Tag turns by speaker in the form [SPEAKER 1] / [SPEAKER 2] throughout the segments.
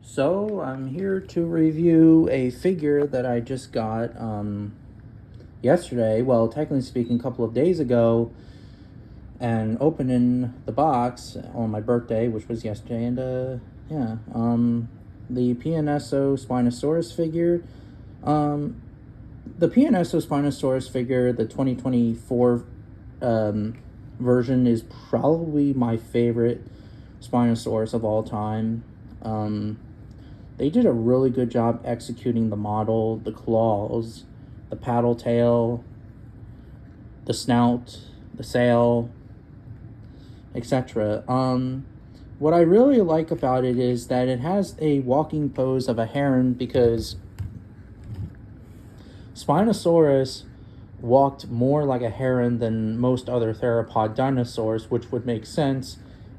[SPEAKER 1] So I'm here to review a figure that I just got yesterday. Well, technically speaking, a couple of days ago, and opening the box on my birthday, which was yesterday. And the PNSO Spinosaurus figure. Um, the PNSO Spinosaurus figure, the 2024 version, is probably my favorite Spinosaurus of all time. They did a really good job executing the model, the claws, the paddle tail, the snout, the sail, etc. What I really like about it is that it has a walking pose of a heron, because Spinosaurus walked more like a heron than most other theropod dinosaurs, which would make sense,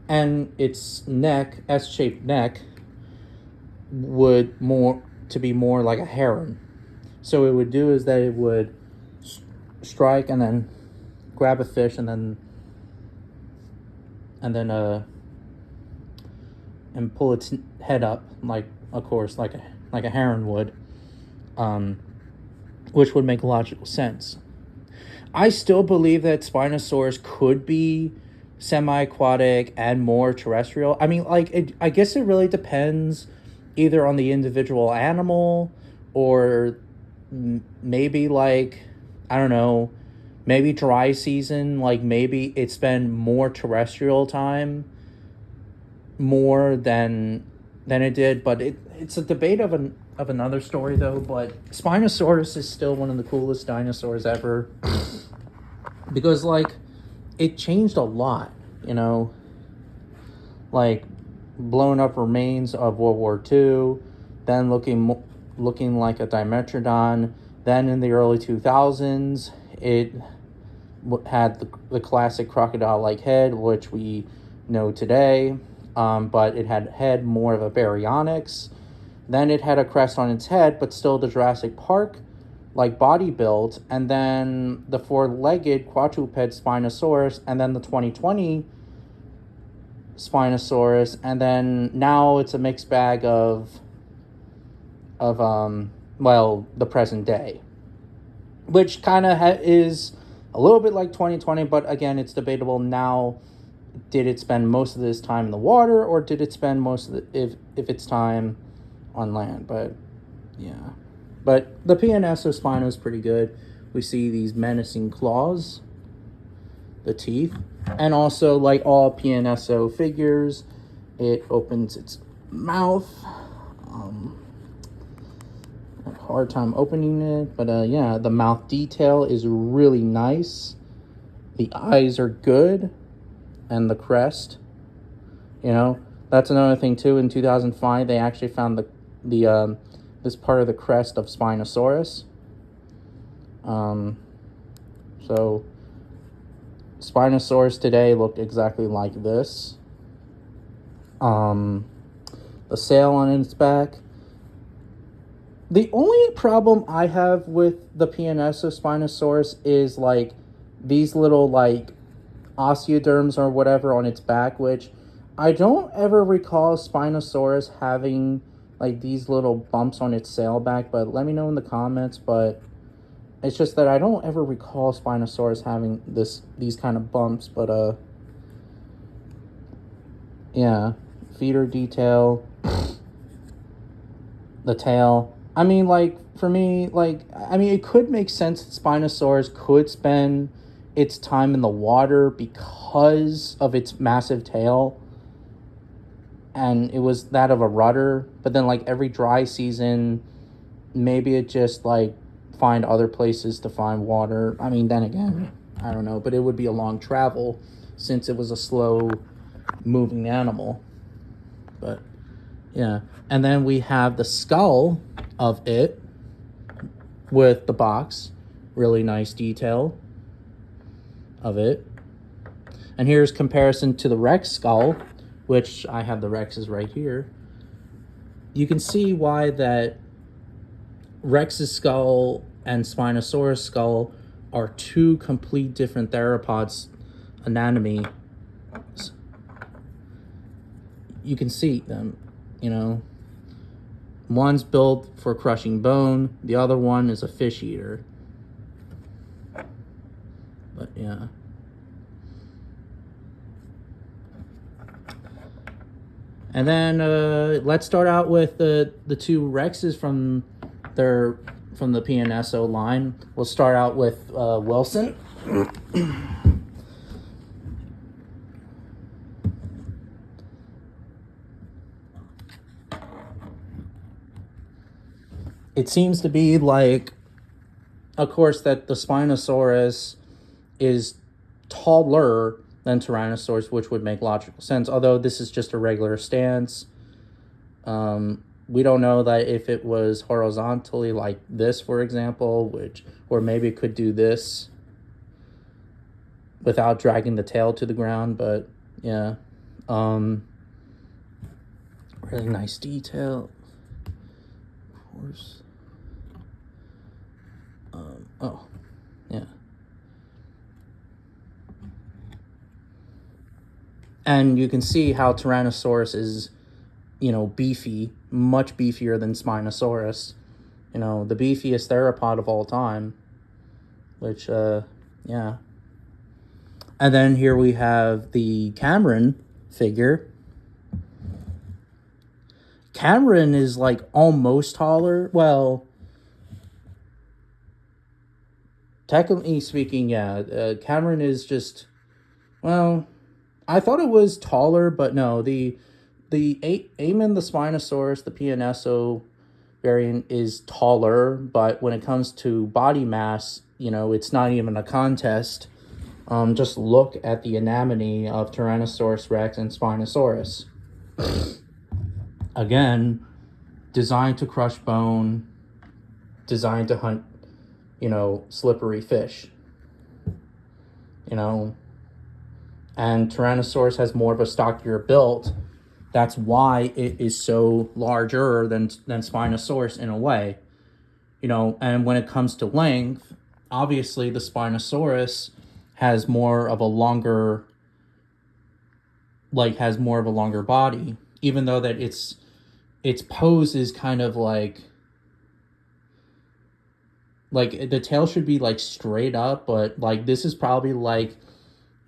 [SPEAKER 1] and its neck, S-shaped neck, would be more like a heron. So it would do is that it would strike and then grab a fish and pull its head up, like, of course, like a heron would, which would make logical sense. I still believe that Spinosaurus could be semi-aquatic and more terrestrial. I mean, I guess it really depends either on the individual animal, or maybe, like, I don't know, maybe dry season, like maybe it spend more terrestrial time more than it did. But it's a debate of another story, though. But Spinosaurus is still one of the coolest dinosaurs ever, because, like, it changed a lot, like blown up remains of World War II, then looking like a Dimetrodon. Then in the early 2000s, it had the classic crocodile-like head, which we know today, but it had head more of a baryonyx. Then it had a crest on its head, but still the Jurassic Park like body build, and then the four-legged quadruped Spinosaurus, and then the 2020 Spinosaurus, and then now it's a mixed bag of the present day, which kind of is a little bit like 2020, but again, it's debatable now. Did it spend most of this time in the water, or did it spend most of if its time on land? But yeah, but the PNSO Spino is pretty good. We see these menacing claws, the teeth, and also, like all PNSO figures, it opens its mouth. I have a hard time opening it, but yeah, the mouth detail is really nice. The eyes are good, and the crest, that's another thing too. In 2005, they actually found the this part of the crest of Spinosaurus. So Spinosaurus today looked exactly like this. The sail on its back. The only problem I have with the PNSO Spinosaurus is, like, these little, like, osteoderms or whatever on its back, which I don't ever recall Spinosaurus having, like, these little bumps on its sail back, but let me know in the comments. But it's just that I don't ever recall Spinosaurus having these kind of bumps. But yeah, feeder detail, the tail. I mean, like, for me, like, I mean, it could make sense that Spinosaurus could spend its time in the water because of its massive tail, and it was that of a rudder. But then, like, every dry season, maybe it just, like, find other places to find water. I mean, then again, I don't know, but it would be a long travel since it was a slow moving animal. But yeah, and then we have the skull of it with the box, really nice detail of it. And here's comparison to the Rex skull, which I have the Rexes right here. You can see why that Rex's skull and Spinosaurus skull are two complete different theropods anatomy. You can see them, One's built for crushing bone. The other one is a fish eater. But yeah. And then let's start out with the two Rexes from the PNSO line. We'll start out with Wilson. It seems to be like, of course, that the Spinosaurus is taller than Tyrannosaurus, which would make logical sense. Although this is just a regular stance. We don't know that if it was horizontally like this, for example, or maybe it could do this without dragging the tail to the ground. But yeah, really nice detail. Of course. Oh, yeah. And you can see how Tyrannosaurus is, beefy, much beefier than Spinosaurus. The beefiest theropod of all time. Which, yeah. And then here we have the Cameron figure. Cameron is like almost taller. Well, technically speaking, yeah. Cameron is just, well, I thought it was taller, but no. The Aymen the Spinosaurus, the PNSO variant, is taller, but when it comes to body mass, it's not even a contest. Just look at the anatomy of Tyrannosaurus Rex and Spinosaurus. Again, designed to crush bone, designed to hunt, slippery fish. And Tyrannosaurus has more of a stockier build. That's why it is so larger than Spinosaurus in a way. And when it comes to length, obviously the Spinosaurus has more of a longer body, even though that its pose is kind of like the tail should be like straight up, but like this is probably like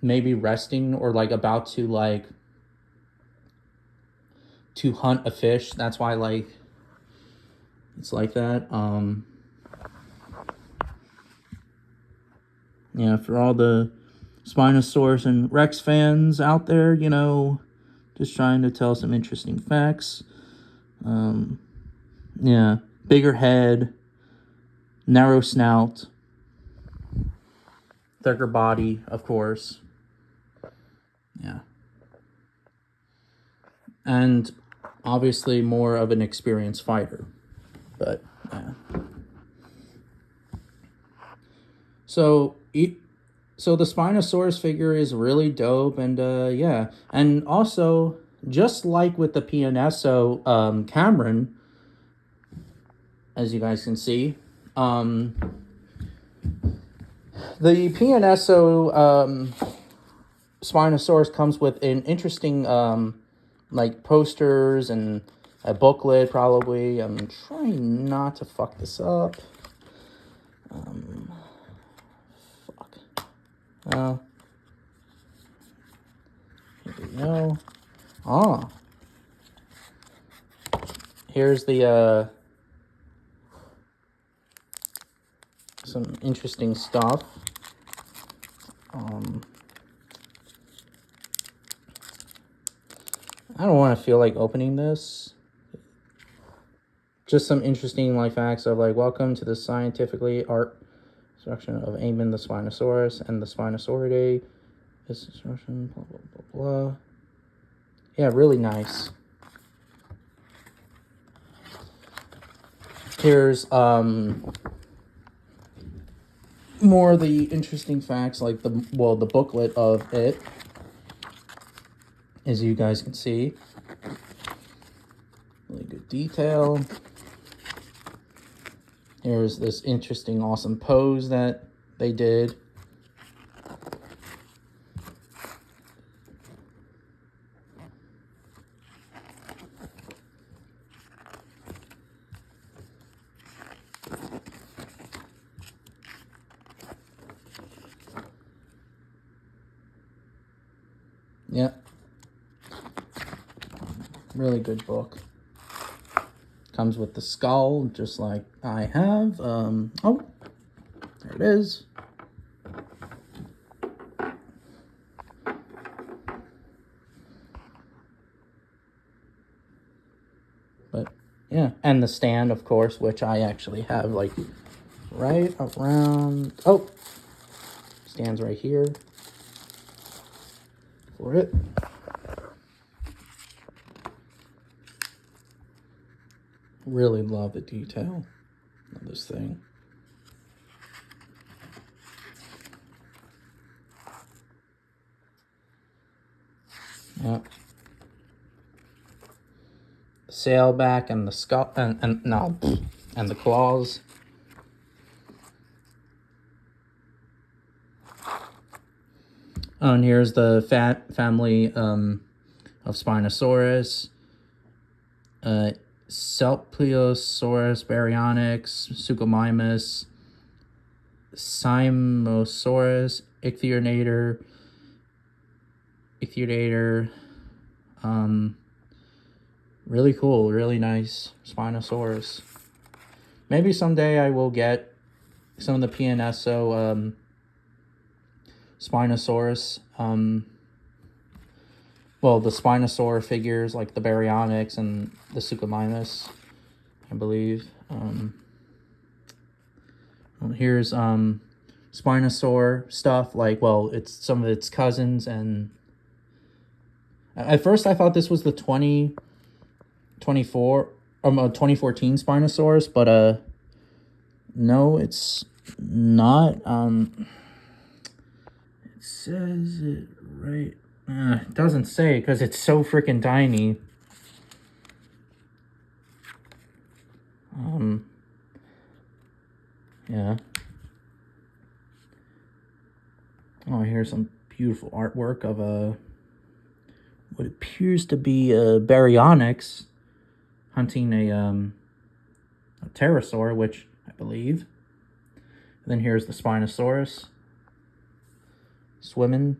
[SPEAKER 1] maybe resting or like about to hunt a fish. That's why like it's like that. Yeah, for all the Spinosaurus and Rex fans out there, just trying to tell some interesting facts. Yeah, bigger head, narrow snout, thicker body, of course. Yeah. And obviously more of an experienced fighter. But, yeah. So the Spinosaurus figure is really dope, and yeah. And also, just like with the PNSO Cameron, as you guys can see, the PNSO Spinosaurus comes with an interesting like posters and a booklet, probably. I'm trying not to fuck this up. Well, here we go. Oh, here's the some interesting stuff. I don't want to feel like opening this. Just some interesting like facts of like, welcome to the scientifically art instruction of Aymen the Spinosaurus and the Spinosauridae. This instruction, blah, blah, blah, blah. Yeah, really nice. Here's more of the interesting facts, like the booklet of it, as you guys can see. Really good detail. Here's this interesting, awesome pose that they did. Really good book. Comes with the skull, just like I have. Oh, there it is. But yeah, and the stand, of course, which I actually have like right around. Oh, stands right here for it. Really love the detail of this thing. Yeah. The sailback and the skull and no, and the claws. Oh, and here's the family of Spinosaurus. Celpliosaurus, Baryonyx, Suchomimus, Simosaurus, Ichthyornator, really cool, really nice Spinosaurus. Maybe someday I will get some of the PNSO Spinosaurus, well, the Spinosaur figures, like the Baryonyx and the Suchomimus, I believe. Here's Spinosaur stuff, like, well, it's some of its cousins, and at first I thought this was the 2014 Spinosaurus, but no, it's not. It says it right. It doesn't say because it's so freaking tiny. Yeah. Oh, here's some beautiful artwork of what appears to be a Baryonyx hunting a pterosaur, which I believe. And then here's the Spinosaurus swimming.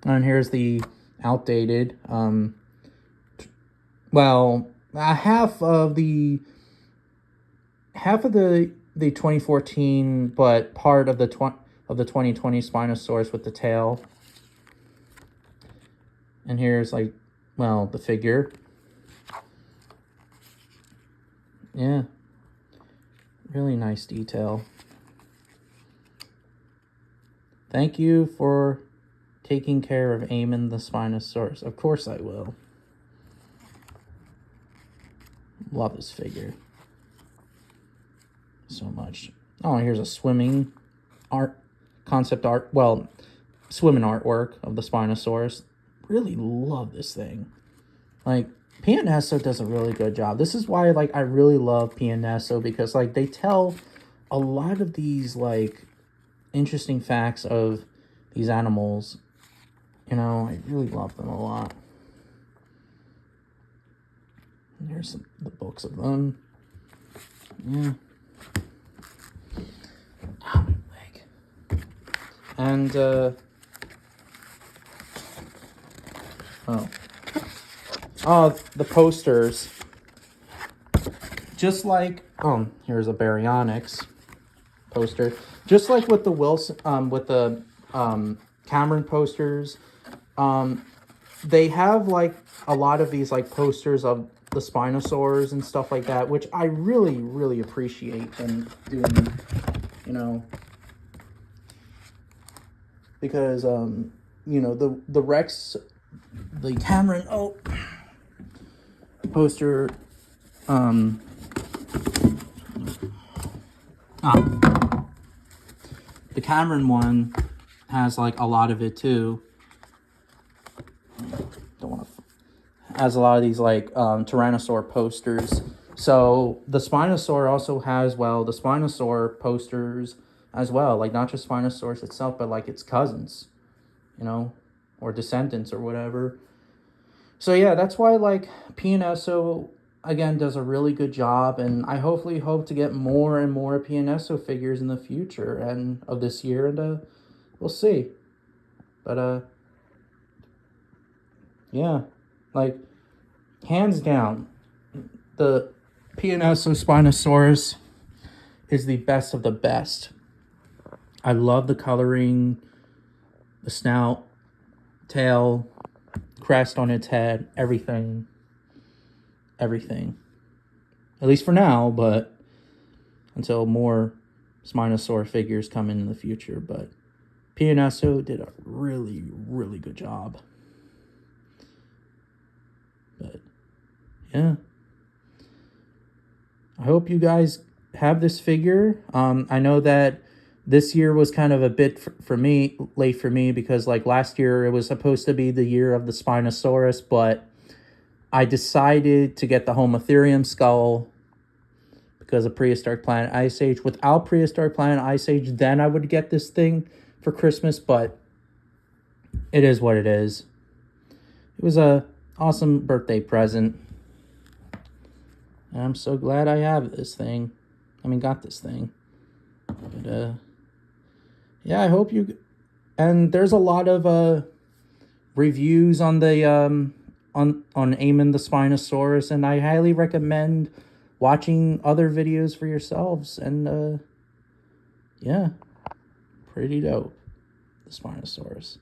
[SPEAKER 1] And here's the outdated, well, half of the 2014, but part of the 2020 Spinosaurus with the tail. And here's, like, well, the figure. Yeah. Really nice detail. Thank you for taking care of Aymen the Spinosaurus. Of course I will. Love this figure so much. Oh, here's a swimming concept art. Well, swimming artwork of the Spinosaurus. Really love this thing. Like, PNSO does a really good job. This is why, like, I really love PNSO, because, like, they tell a lot of these, like, interesting facts of these animals. You know, I really love them a lot. And here's the books of them. Yeah. Ow, my leg. And, the posters. Just like, here's a Baryonyx poster. Just like with the Cameron posters, they have, like, a lot of these, like, posters of the Spinosaurs and stuff like that, which I really, really appreciate them doing, you know, because, you know, the Rex, the Cameron, poster, the Cameron one has, like, a lot of it too. Don't want to. Has a lot of these, like, Tyrannosaur posters. So the Spinosaur also has, well, the Spinosaur posters as well. Like, not just Spinosaurus itself, but, like, its cousins, you know, or descendants or whatever. So yeah, that's why, like, PNSO, again, does a really good job, and I hopefully hope to get more and more PNSO figures in the future and of this year, and we'll see. But yeah, Like, hands down, the PNSO Spinosaurus is the best of the best. I love the coloring, the snout, tail, crest on its head, everything. Everything. At least for now, but until more Spinosaur figures come in the future. But PNSO did a really, really good job. But yeah, I hope you guys have this figure. I know that this year was kind of a bit for me, late for me, because like last year it was supposed to be the year of the Spinosaurus, but I decided to get the Homotherium skull because of Prehistoric Planet Ice Age. Without Prehistoric Planet Ice Age, then I would get this thing for Christmas, but it is what it is. It was a awesome birthday present. And I'm so glad I have this thing. I mean, got this thing. But, yeah, I hope you... And there's a lot of reviews on the on Aymen the Spinosaurus, and I highly recommend watching other videos for yourselves. And, yeah, pretty dope, the Spinosaurus.